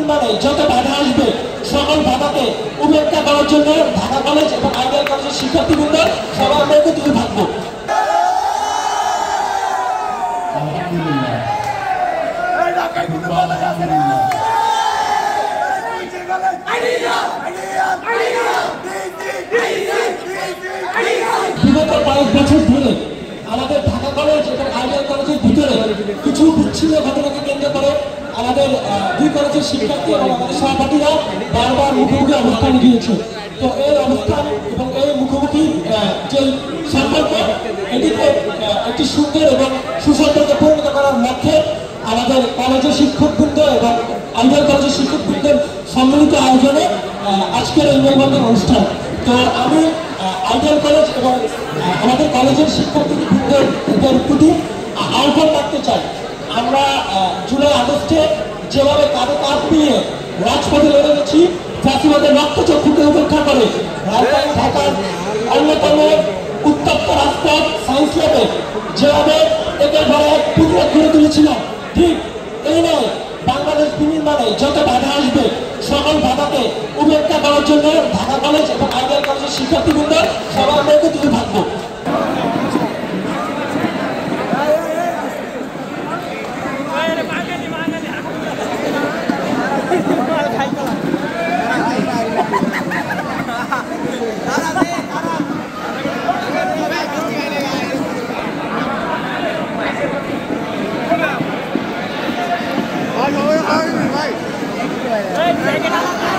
বিনির্মাণে যত বাধা আসবে সকল বাধাকে উপেক্ষা করার জন্য ঢাকা কলেজ এবং আইডিয়াল কলেজের শিক্ষার্থীবৃন্দ সবাই আমরা একত্রিত থাকবো। বিগত কয়েক বছর ধরে আমাদের ঢাকা কলেজ এবং আইডিয়াল কলেজের ভিতরে কিছু বিচ্ছিন্ন ঘটনাকে কেন্দ্র করে আমাদের দুই কলেজের শিক্ষার্থী এবং আমাদের সহপাঠীরা বারবার মুখোমুখি অবস্থান নিয়েছে। তো এই অবস্থান এবং এই মুখোমুখি যে সম্পর্ক এটিকে একটি সুন্দর এবং সুসম্পর্কে পরিণত করার লক্ষ্যে আমাদের কলেজের শিক্ষকবৃন্দ এবং আইডিয়াল কলেজের শিক্ষকবৃন্দের সম্মিলিত আয়োজনে আজকের এই মেলবন্ধন অনুষ্ঠান। তো আমি আইডিয়াল কলেজ এবং আমাদের কলেজের শিক্ষার্থীবৃন্দের প্রতি আহ্বান রাখতে চাই, আমরা জুলাই আগস্টে যেভাবে কাঁধে কাঁধ নিয়ে রাজপথে লড়ে গেছি, ফ্যাসিবাদের রক্তচক্ষুকে উপেক্ষা করে রাজধানী ঢাকার অন্যতম উত্তপ্ত রাজপথ সায়েন্স ল্যাবে যেভাবে একের পর এক প্রতিরোধ গড়ে তুলেছিলাম, ঠিক এই নয় বাংলাদেশ বিনির্মাণে যত বাধা আসবে সকল বাধাকে উপেক্ষা করার জন্য ঢাকা কলেজ এবং আইডিয়াল কলেজের শিক্ষার্থীবৃন্দ সবাই আমরা একত্রিত থাকবো। Hey, take it out.